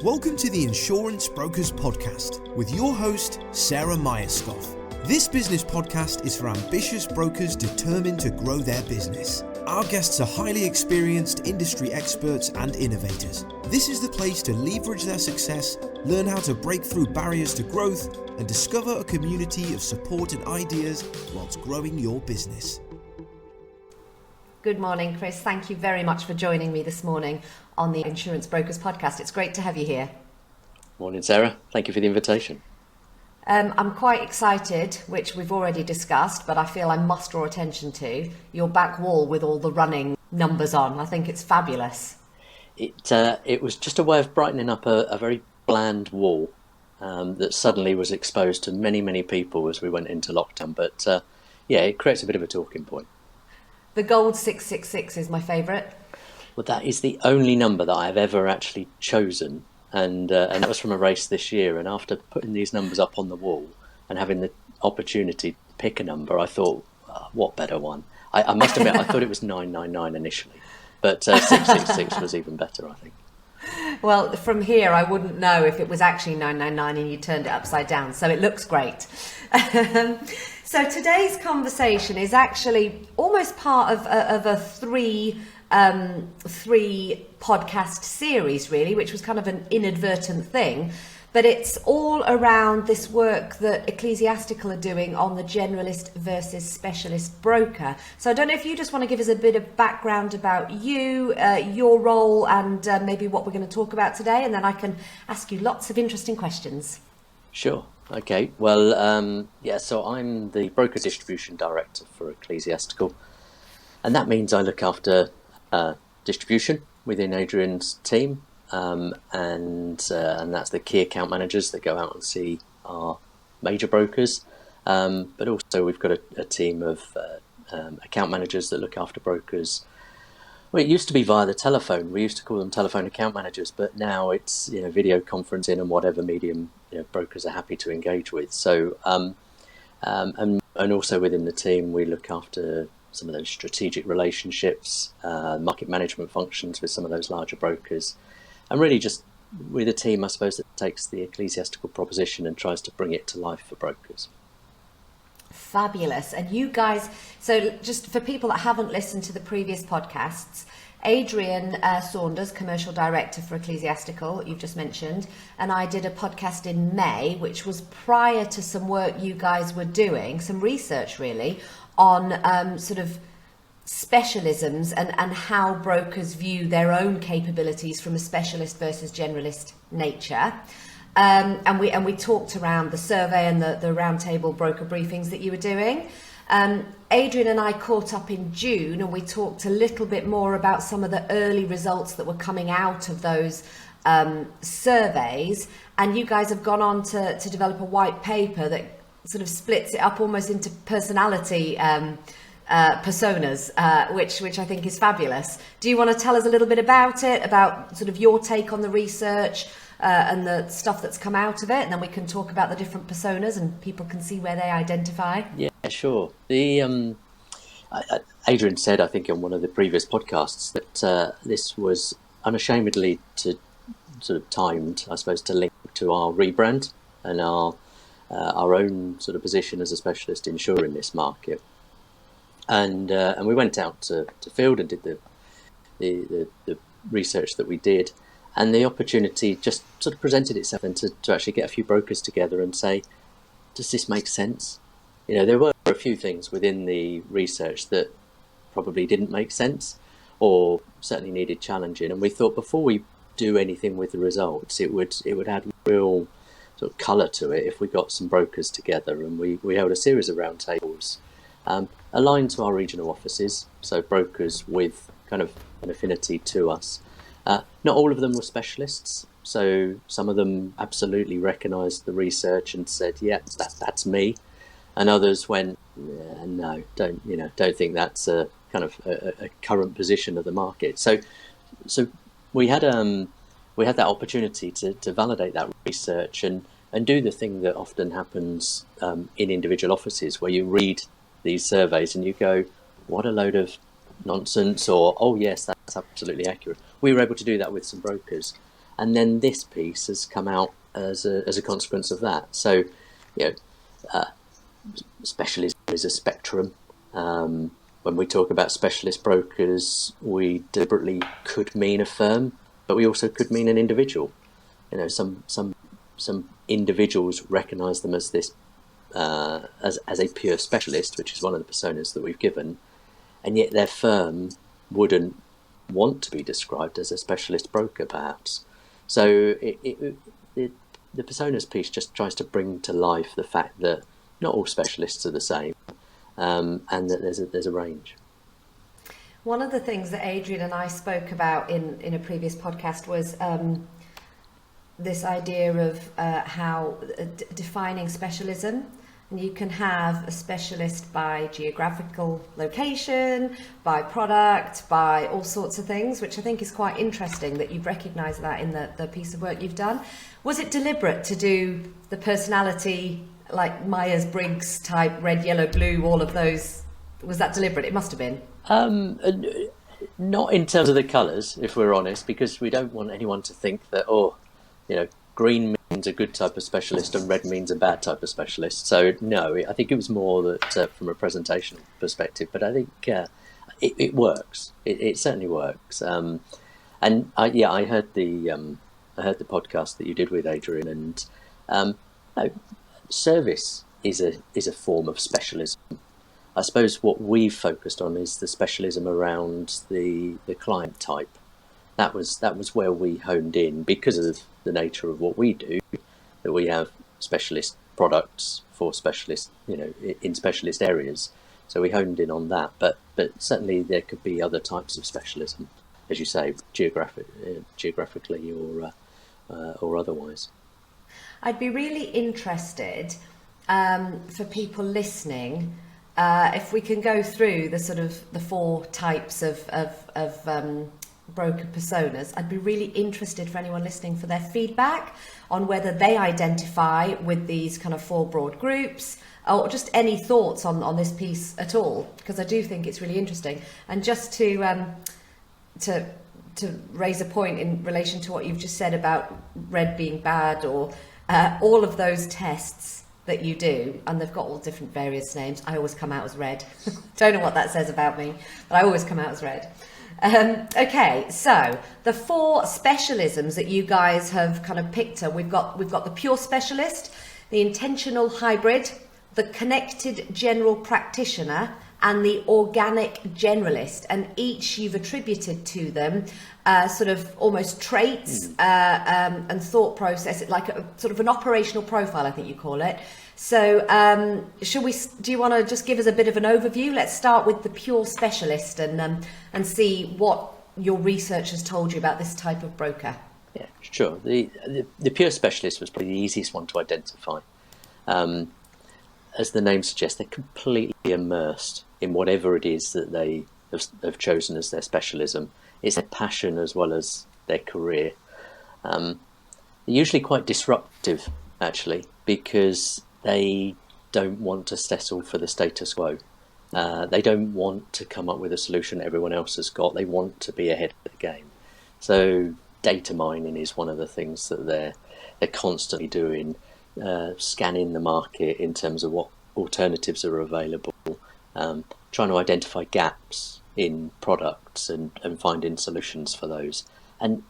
Welcome to the Insurance Brokers Podcast with your host, Sarah Myerscough. This business podcast is for ambitious brokers determined to grow their business. Our guests are highly experienced industry experts and innovators. This is the place to leverage their success, learn how to break through barriers to growth, and discover a community of support and ideas whilst growing your business. Good morning, Chris. Thank you very much for joining me this morning on the Insurance Brokers Podcast. It's great to have you here. Morning, Sarah. Thank you for the invitation. I'm quite excited, which we've already discussed, but I feel I must draw attention to your back wall with all the running numbers on. I think it's fabulous. It was just a way of brightening up a very bland wall that suddenly was exposed to many people as we went into lockdown. But it creates a bit of a talking point. The gold 666 is my favourite. Well, that is the only number that I've ever actually chosen. And that was from a race this year. And after putting these numbers up on the wall and having the opportunity to pick a number, I thought, what better one? I must admit, I thought it was 999 initially, but 666 was even better, I think. Well, from here, I wouldn't know if it was actually 999 and you turned it upside down. So it looks great. So today's conversation is actually almost part of a three podcast series, really, which was kind of an inadvertent thing. But it's all around this work that Ecclesiastical are doing on the generalist versus specialist broker. So I don't know if you just want to give us a bit of background about you, your role, and maybe what we're going to talk about today, and then I can ask you lots of interesting questions. Sure. Okay. Well, so I'm the broker distribution director for Ecclesiastical, and that means I look after distribution within Adrian's team. And that's the key account managers that go out and see our major brokers. But also we've got a team of account managers that look after brokers. Well, it used to be via the telephone. We used to call them telephone account managers, but now it's video conferencing and whatever medium brokers are happy to engage with. So and also within the team we look after some of those strategic relationships, market management functions with some of those larger brokers. And really just with a team, I suppose, that takes the ecclesiastical proposition and tries to bring it to life for brokers. Fabulous. And you guys, so just for people that haven't listened to the previous podcasts, Adrian Saunders, Commercial Director for Ecclesiastical, you've just mentioned, and I did a podcast in May, which was prior to some work you guys were doing, some research really, on sort of specialisms and how brokers view their own capabilities from a specialist versus generalist nature. And we talked around the survey and the roundtable broker briefings that you were doing. Adrian and I caught up in June and we talked a little bit more about some of the early results that were coming out of those surveys. And you guys have gone on to develop a white paper that sort of splits it up almost into personality personas, which I think is fabulous. Do you want to tell us a little bit about it, about sort of your take on the research and the stuff that's come out of it, and then we can talk about the different personas and people can see where they identify? Yeah, sure. The Adrian said, I think on one of the previous podcasts, that this was unashamedly to sort of timed, I suppose, to link to our rebrand and our own sort of position as a specialist insurer in this market. And we went out to field and did the research that we did, and the opportunity just sort of presented itself and to actually get a few brokers together and say, does this make sense? There were a few things within the research that probably didn't make sense or certainly needed challenging, and we thought before we do anything with the results, it would add real sort of colour to it if we got some brokers together, and we held a series of roundtables aligned to our regional offices, so brokers with kind of an affinity to us. Not all of them were specialists, so some of them absolutely recognised the research and said, yeah, that's me, and others went, no, don't think that's a kind of a current position of the market. So we had that opportunity to validate that research and do the thing that often happens in individual offices, where you read these surveys and you go, what a load of nonsense, or oh yes, that's absolutely accurate. We were able to do that with some brokers, and then this piece has come out as a consequence of that. So, specialism is a spectrum. When we talk about specialist brokers, we deliberately could mean a firm, but we also could mean an individual. Some individuals recognise them as this as a pure specialist, which is one of the personas that we've given, and yet their firm wouldn't want to be described as a specialist broker, perhaps. So the personas piece just tries to bring to life the fact that not all specialists are the same, and that there's a range. One of the things that Adrian and I spoke about in a previous podcast was this idea of how defining specialism. And you can have a specialist by geographical location, by product, by all sorts of things, which I think is quite interesting that you've recognised that in the piece of work you've done. Was it deliberate to do the personality, like Myers-Briggs type, red, yellow, blue, all of those? Was that deliberate? It must have been. Not in terms of the colours, if we're honest, because we don't want anyone to think that, green means a good type of specialist and red means a bad type of specialist. So no, I think it was more that from a presentation perspective, but I think it works. It certainly works. And I heard the podcast that you did with Adrian, and service is a form of specialism. I suppose what we've focused on is the specialism around the client type. That was where we honed in because of the nature of what we do, that we have specialist products for specialists, in specialist areas. So we honed in on that, but certainly there could be other types of specialism, as you say, geographically or otherwise. I'd be really interested for people listening if we can go through the sort of the four types of broker personas. I'd be really interested for anyone listening for their feedback on whether they identify with these kind of four broad groups, or just any thoughts on this piece at all, because I do think it's really interesting. And just to raise a point in relation to what you've just said about red being bad, or all of those tests that you do, and they've got all different various names. I always come out as red. Don't know what that says about me, but I always come out as red. Okay, so the four specialisms that you guys have kind of picked up, we've got the pure specialist, the intentional hybrid, the connected general practitioner, and the organic generalist, and each you've attributed to them sort of almost traits and thought process, like a sort of an operational profile, I think you call it. So do you want to just give us a bit of an overview? Let's start with the pure specialist and see what your research has told you about this type of broker. Yeah, sure. The pure specialist was probably the easiest one to identify. As the name suggests, they're completely immersed in whatever it is that they have chosen as their specialism. It's their passion as well as their career. They're usually quite disruptive, actually, because they don't want to settle for the status quo. They don't want to come up with a solution everyone else has got. They want to be ahead of the game. So data mining is one of the things that they're constantly doing, scanning the market in terms of what alternatives are available, trying to identify gaps in products and finding solutions for those. And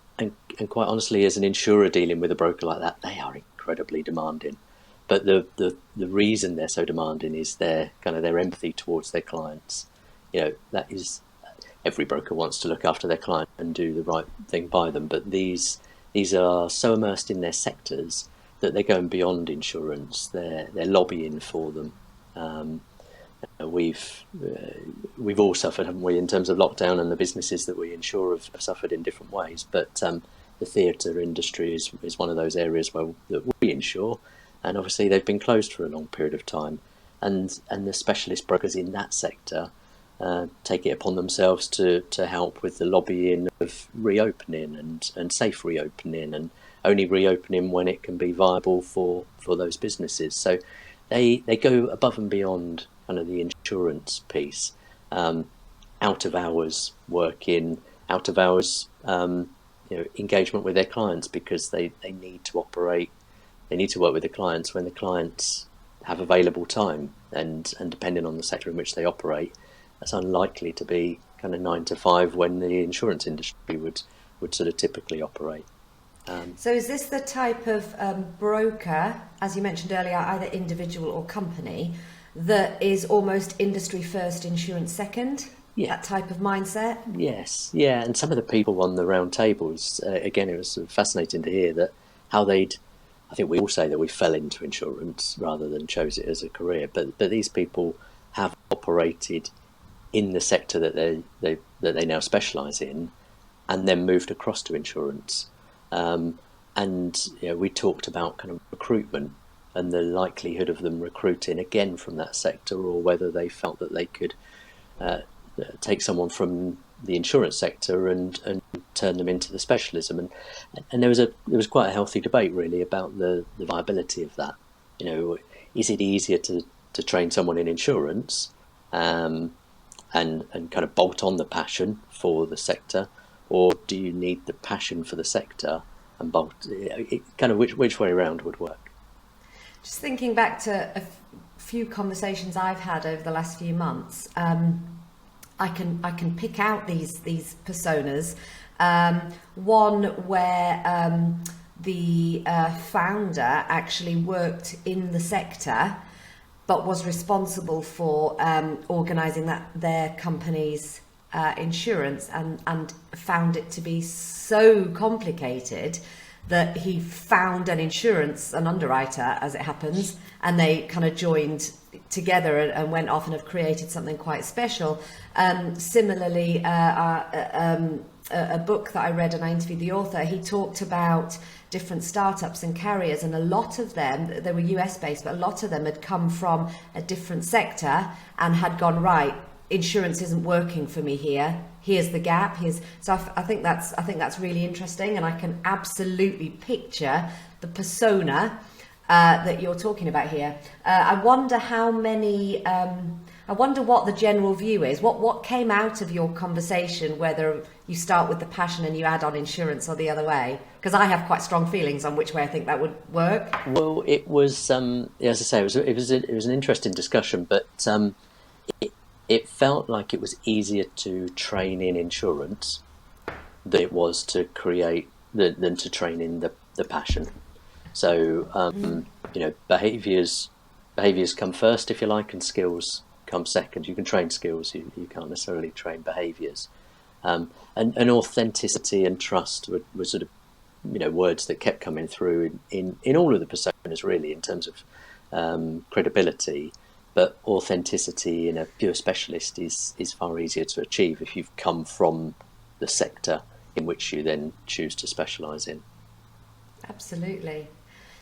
quite honestly, as an insurer dealing with a broker like that, they are incredibly demanding. But the reason they're so demanding is their empathy towards their clients. That is, every broker wants to look after their client and do the right thing by them. But these are so immersed in their sectors that they're going beyond insurance. They're lobbying for them. We've all suffered, haven't we, in terms of lockdown, and the businesses that we insure have suffered in different ways. But the theatre industry is one of those areas that we insure. And obviously they've been closed for a long period of time, and the specialist brokers in that sector take it upon themselves to help with the lobbying of reopening and safe reopening, and only reopening when it can be viable for those businesses. So they go above and beyond kind of the insurance piece, out of hours working, out of hours engagement with their clients, because they need to operate, they need to work with the clients when the clients have available time, and depending on the sector in which they operate, that's unlikely to be kind of 9 to 5 when the insurance industry would sort of typically operate. So is this the type of broker, as you mentioned earlier, either individual or company, that is almost industry first, insurance second? Yeah. That type of mindset? Yes, yeah. And some of the people on the round tables, again, it was sort of fascinating to hear that how they'd, I think we all say that we fell into insurance rather than chose it as a career, but these people have operated in the sector that they now specialise in, and then moved across to insurance. And we talked about kind of recruitment and the likelihood of them recruiting again from that sector, or whether they felt that they could take someone from the insurance sector and turn them into the specialism. And there was quite a healthy debate really about the viability of that. Is it easier to train someone in insurance and kind of bolt on the passion for the sector, or do you need the passion for the sector and bolt it, kind of which way around would work? Just thinking back to a few conversations I've had over the last few months, I can pick out these personas. One where the founder actually worked in the sector, but was responsible for organising their company's insurance, and found it to be so complicated that he found an underwriter, as it happens, and they kind of joined together and went off and have created something quite special. Similarly, a book that I read, and I interviewed the author, he talked about different startups and carriers, and a lot of them, they were US based, but a lot of them had come from a different sector and had gone, right, insurance isn't working for me here. Here's the gap. So I think that's really interesting, and I can absolutely picture the persona that you're talking about here. I wonder how many. I wonder what the general view is. What came out of your conversation? Whether you start with the passion and you add on insurance, or the other way? Because I have quite strong feelings on which way I think that would work. Well, it was as I say, it was an interesting discussion, but it felt like it was easier to train in insurance than it was to create than to train in the passion. So behaviours come first, if you like, and skills come second. You can train skills, you can't necessarily train behaviours. And authenticity and trust were sort of words that kept coming through in all of the personas really, in terms of credibility. But authenticity in a pure specialist is far easier to achieve if you've come from the sector in which you then choose to specialise in. Absolutely.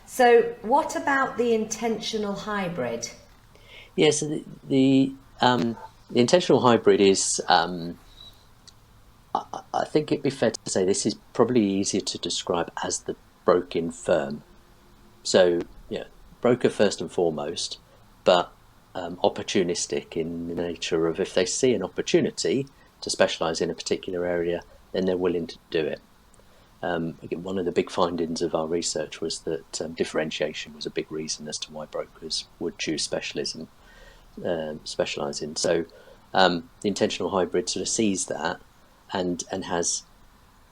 So what about the intentional hybrid? Yeah, so the intentional hybrid is, I think it'd be fair to say this is probably easier to describe as the broking firm. So, broker first and foremost, but opportunistic in the nature of, if they see an opportunity to specialise in a particular area, then they're willing to do it. Again, one of the big findings of our research was that differentiation was a big reason as to why brokers would choose specialise in. So the intentional hybrid sort of sees that and has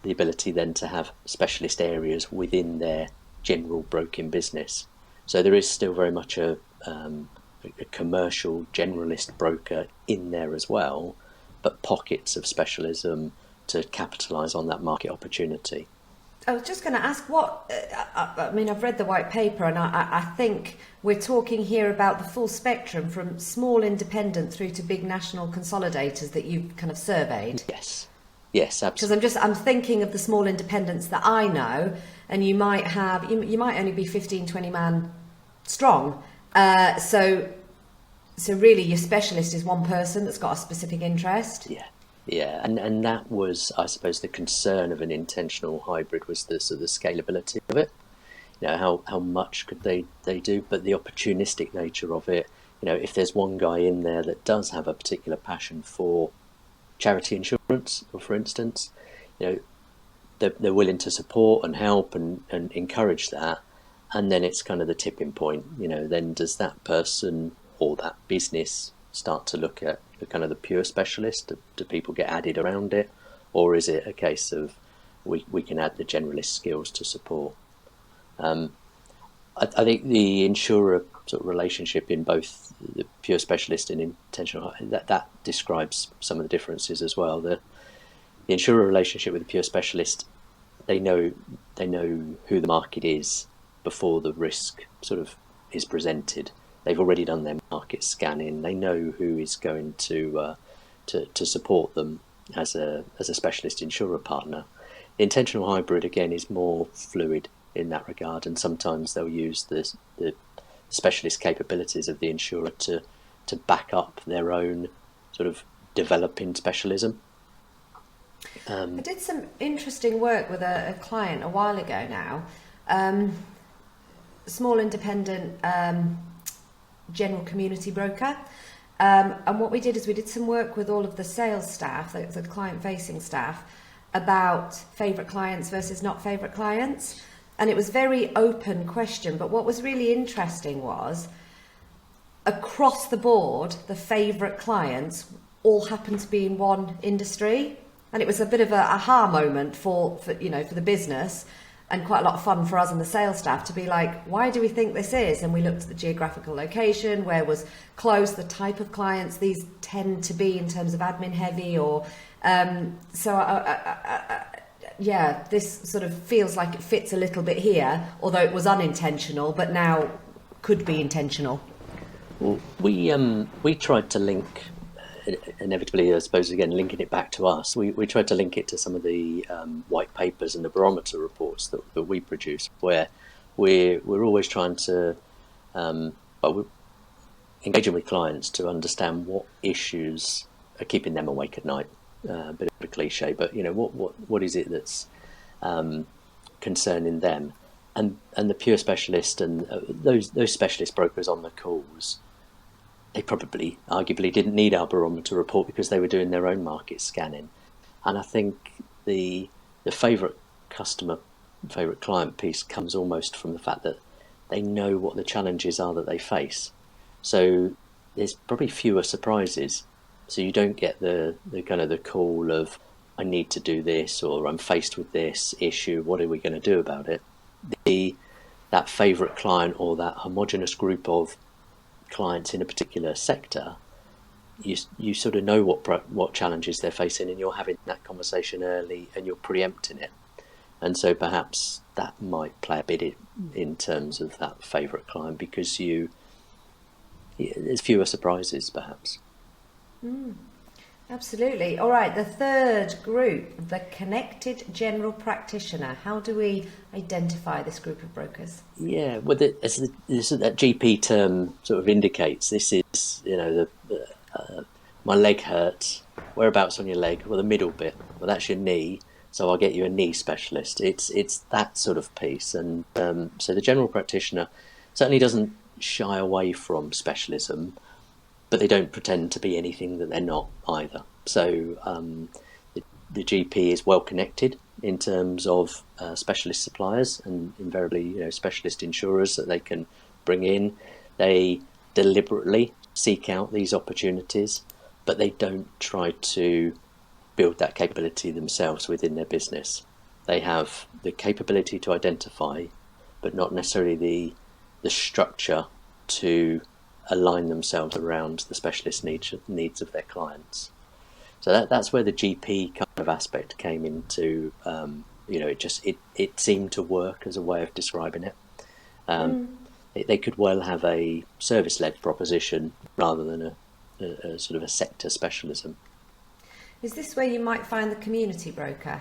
the ability then to have specialist areas within their general broking business. So there is still very much a commercial generalist broker in there as well, but pockets of specialism to capitalise on that market opportunity. I was just going to ask I mean, I've read the white paper, and I think we're talking here about the full spectrum from small independent through to big national consolidators that you've kind of surveyed. Yes, absolutely. Because I'm thinking of the small independents that I know, and you might only be 15, 20 man strong. So really your specialist is one person that's got a specific interest. Yeah, and that was, I suppose, the concern of an intentional hybrid, was the sort of scalability of it. How much could they do, but the opportunistic nature of it. If there's one guy in there that does have a particular passion for charity insurance, or for instance, they're willing to support and help and encourage that. And then it's kind of the tipping point, then does that person or that business start to look at the kind of the pure specialist? Do people get added around it? Or is it a case of we can add the generalist skills to support? I think the insurer sort of relationship in both the pure specialist and intentional, that describes some of the differences as well. The insurer relationship with the pure specialist, they know who the market is before the risk sort of is presented. They've already done their market scanning. They know who is going to support them as a specialist insurer partner. The intentional hybrid again is more fluid in that regard, and sometimes they'll use the specialist capabilities of the insurer to back up their own sort of developing specialism. I did some interesting work with a client a while ago now, small independent general community broker, and what we did is we did some work with all of the sales staff, the client-facing staff, about favourite clients versus not favourite clients. And it was very open question, but what was really interesting was across the board, the favourite clients all happened to be in one industry. And it was a bit of a aha moment for the business, and quite a lot of fun for us and the sales staff to be like, why do we think this is? And we looked at the geographical location, where was close, the type of clients these tend to be in terms of admin heavy, or this sort of feels like it fits a little bit here, although it was unintentional, but now could be intentional. Well, we tried to link, inevitably, I suppose, again, linking it back to us, we tried to link it to some of the white papers and the barometer reports that we produce, where we're always trying to, we're engaging with clients to understand what issues are keeping them awake at night. A bit of a cliche, but what is it that's concerning them, and the pure specialist and those specialist brokers on the calls, they probably arguably didn't need our barometer report because they were doing their own market scanning. And I think the favourite customer, favourite client piece comes almost from the fact that they know what the challenges are that they face, so there's probably fewer surprises. So you don't get the kind of the call of, I need to do this, or I'm faced with this issue, what are we going to do about it? That favourite client or that homogenous group of clients in a particular sector, you sort of know what challenges they're facing, and you're having that conversation early and you're preempting it. And so perhaps that might play a bit in terms of that favourite client, because there's fewer surprises perhaps. Absolutely. All right, the third group, the connected general practitioner. How do we identify this group of brokers? Yeah, well, as that GP term sort of indicates, this is, my leg hurts. Whereabouts on your leg? Well, the middle bit. Well, that's your knee, so I'll get you a knee specialist. It's that sort of piece. And so the general practitioner certainly doesn't shy away from specialism, but they don't pretend to be anything that they're not either. So the GP is well connected in terms of specialist suppliers and invariably specialist insurers that they can bring in. They deliberately seek out these opportunities, but they don't try to build that capability themselves within their business. They have the capability to identify, but not necessarily the structure to align themselves around the specialist needs of their clients. So that's where the GP kind of aspect came into. It seemed to work as a way of describing it. They could well have a service-led proposition rather than a sort of a sector specialism. Is this where you might find the community broker?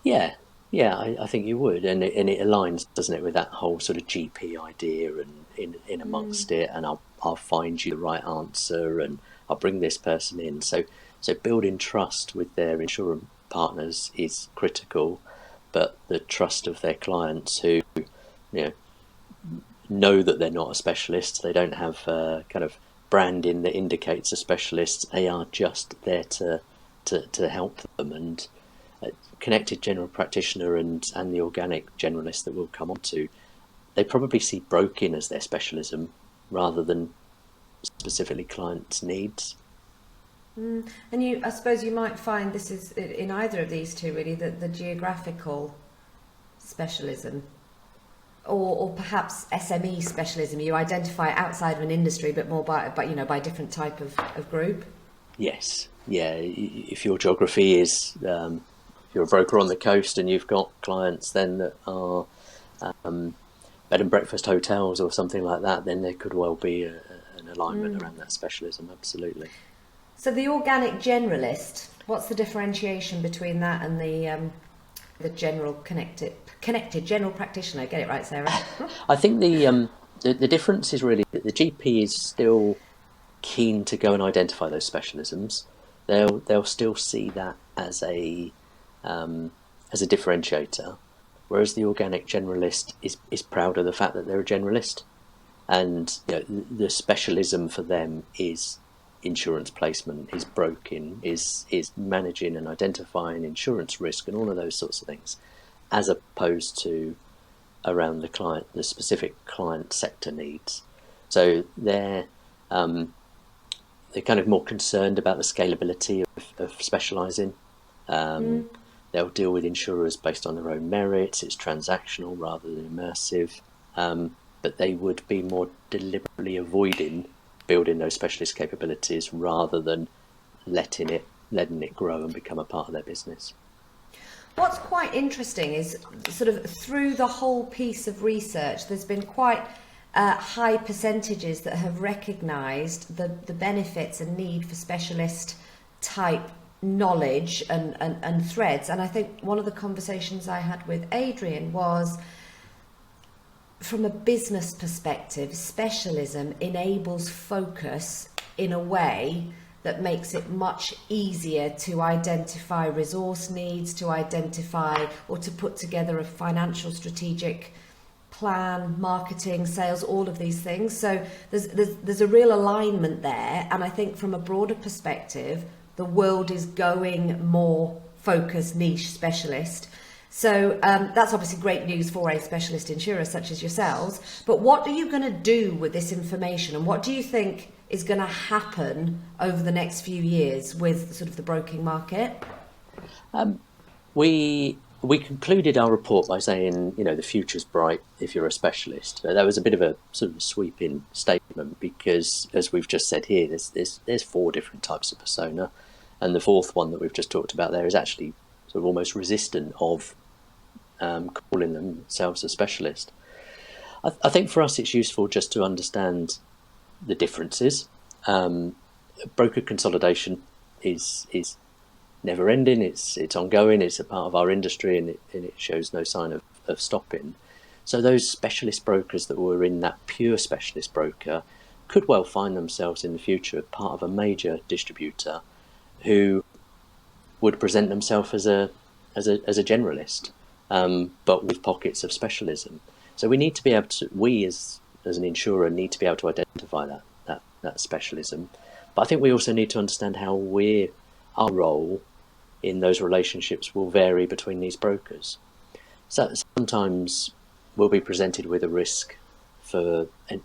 Yeah, I think you would, and it aligns, doesn't it, with that whole sort of GP idea and in amongst it, and I'll find you the right answer, and I'll bring this person in. So building trust with their insurance partners is critical, but the trust of their clients who know that they're not a specialist, they don't have kind of branding that indicates a specialist. They are just there to help them, connected general practitioner and the organic generalist that we'll come on to, they probably see broking as their specialism rather than specifically clients' needs. And I suppose you might find this is in either of these two, really, that the geographical specialism or perhaps SME specialism, you identify outside of an industry but more by a different type of group. Yes, yeah. If your geography is, you're a broker on the coast and you've got clients then that are bed and breakfast hotels or something like that, then there could well be an alignment around that specialism, absolutely. So the organic generalist, what's the differentiation between that and the general connected general practitioner? Get it right, Sarah? I think the difference is really that the GP is still keen to go and identify those specialisms. They'll still see that as a differentiator, whereas the organic generalist is proud of the fact that they're a generalist, and the specialism for them is insurance placement, is broking, is managing and identifying insurance risk and all of those sorts of things, as opposed to around the specific client sector needs. So they're kind of more concerned about the scalability of specialising. They'll deal with insurers based on their own merits. It's transactional rather than immersive, but they would be more deliberately avoiding building those specialist capabilities rather than letting it grow and become a part of their business. What's quite interesting is sort of through the whole piece of research, there's been quite high percentages that have recognised the benefits and need for specialist type knowledge and threads. And I think one of the conversations I had with Adrian was, from a business perspective, specialism enables focus in a way that makes it much easier to identify resource needs, to identify or to put together a financial strategic plan, marketing, sales, all of these things. So there's a real alignment there, and I think from a broader perspective, the world is going more focused, niche, specialist. So that's obviously great news for a specialist insurer such as yourselves. But what are you going to do with this information, and what do you think is going to happen over the next few years with sort of the broking market? We concluded our report by saying, the future's bright if you're a specialist. That was a bit of a sort of sweeping statement because, as we've just said here, there's 4 different types of persona, and the 4th one that we've just talked about there is actually sort of almost resistant of calling themselves a specialist. I think for us it's useful just to understand the differences. Broker consolidation is never ending, it's ongoing, it's a part of our industry, and it shows no sign of stopping. So those specialist brokers that were in that pure specialist broker could well find themselves in the future part of a major distributor who would present themselves as a generalist, but with pockets of specialism. So we need to be able to, as an insurer, need to be able to identify that specialism. But I think we also need to understand how our role in those relationships will vary between these brokers. So sometimes we'll be presented with a risk for an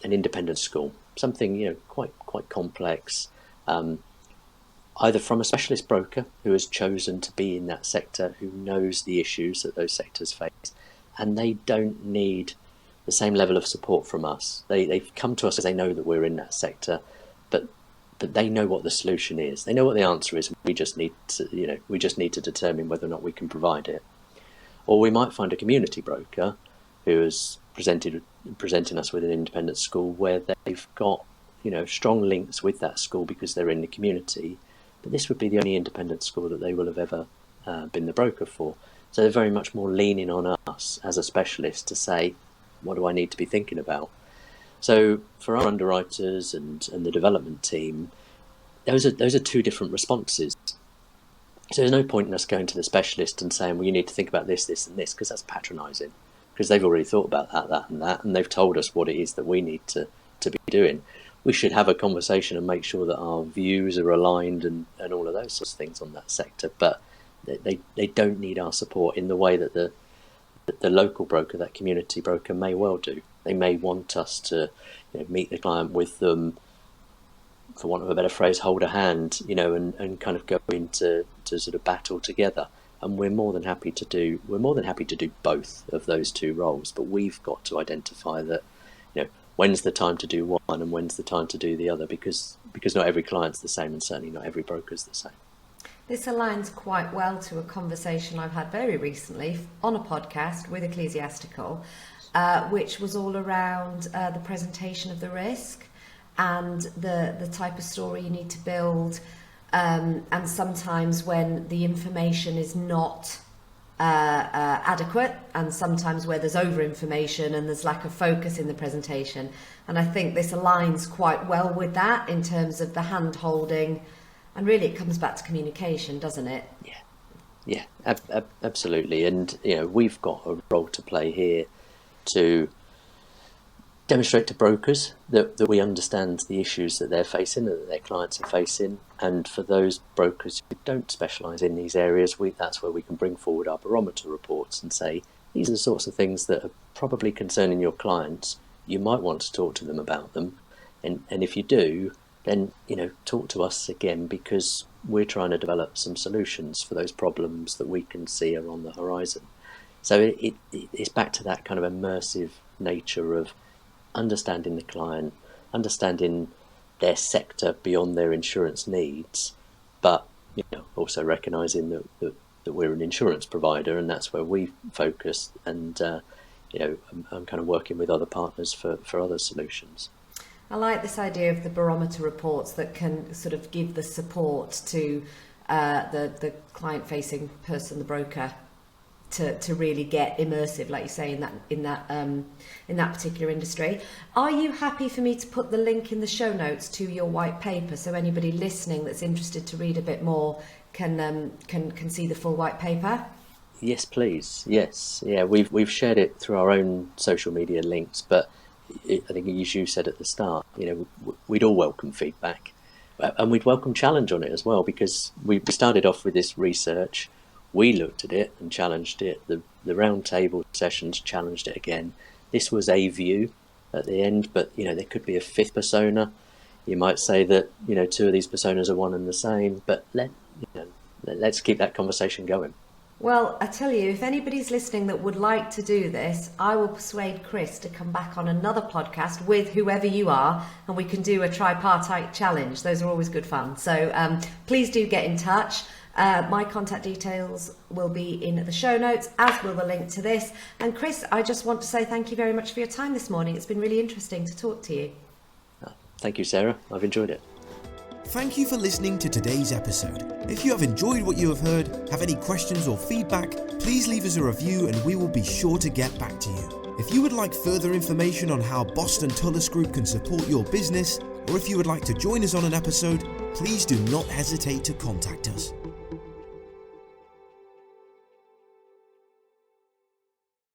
independent school, something quite complex, either from a specialist broker who has chosen to be in that sector, who knows the issues that those sectors face, and they don't need the same level of support from us. They've come to us because they know that we're in that sector, but they know what the solution is. They know what the answer is. We just need to determine whether or not we can provide it. Or we might find a community broker who is presenting us with an independent school where they've got strong links with that school because they're in the community, but this would be the only independent school that they will have ever been the broker for. So they're very much more leaning on us as a specialist to say, what do I need to be thinking about? So for our underwriters and the development team, those are 2 different responses. So there's no point in us going to the specialist and saying, well, you need to think about this, this and this, because that's patronising, because they've already thought about that, and they've told us what it is that we need to be doing. We should have a conversation and make sure that our views are aligned and all of those sorts of things on that sector. But they don't need our support in the way that the local broker, that community broker, may well do. They may want us to meet the client with them, for want of a better phrase, hold a hand, and kind of go into sort of battle together. And we're more than happy to do both of those two roles. But we've got to identify that, when's the time to do one and when's the time to do the other, because not every client's the same, and certainly not every broker's the same. This aligns quite well to a conversation I've had very recently on a podcast with Ecclesiastical, which was all around the presentation of the risk and the type of story you need to build, and sometimes when the information is not adequate, and sometimes where there's over information and there's lack of focus in the presentation. And I think this aligns quite well with that in terms of the hand holding, and really it comes back to communication, doesn't it? Yeah, absolutely. And we've got a role to play here to demonstrate to brokers that we understand the issues that they're facing, that their clients are facing. And for those brokers who don't specialise in these areas, that's where we can bring forward our barometer reports and say, these are the sorts of things that are probably concerning your clients. You might want to talk to them about them. And if you do, then talk to us again, because we're trying to develop some solutions for those problems that we can see are on the horizon. So it's back to that kind of immersive nature of understanding the client, understanding their sector beyond their insurance needs, but also recognising that we're an insurance provider, and that's where we focus. And I'm kind of working with other partners for other solutions. I like this idea of the barometer reports that can sort of give the support to the client-facing person, the broker, to really get immersive, like you say, in that particular industry. Are you happy for me to put the link in the show notes to your white paper, so anybody listening that's interested to read a bit more can see the full white paper? Yes, please. Yes, yeah. We've shared it through our own social media links, but I think, as you said at the start, we'd all welcome feedback, and we'd welcome challenge on it as well, because we started off with this research. We looked at it and challenged it. The round table sessions challenged it again. This was a view at the end, but there could be a fifth persona. You might say that two of these personas are one and the same, but let's keep that conversation going. Well, I tell you, if anybody's listening that would like to do this, I will persuade Chris to come back on another podcast with whoever you are, and we can do a tripartite challenge. Those are always good fun. So please do get in touch. My contact details will be in the show notes, as will the link to this. And Chris, I just want to say thank you very much for your time this morning. It's been really interesting to talk to you. Thank you, Sarah. I've enjoyed it. Thank you for listening to today's episode. If you have enjoyed what you have heard, have any questions or feedback, please leave us a review and we will be sure to get back to you. If you would like further information on how Boston Tullis Group can support your business, or if you would like to join us on an episode, please do not hesitate to contact us.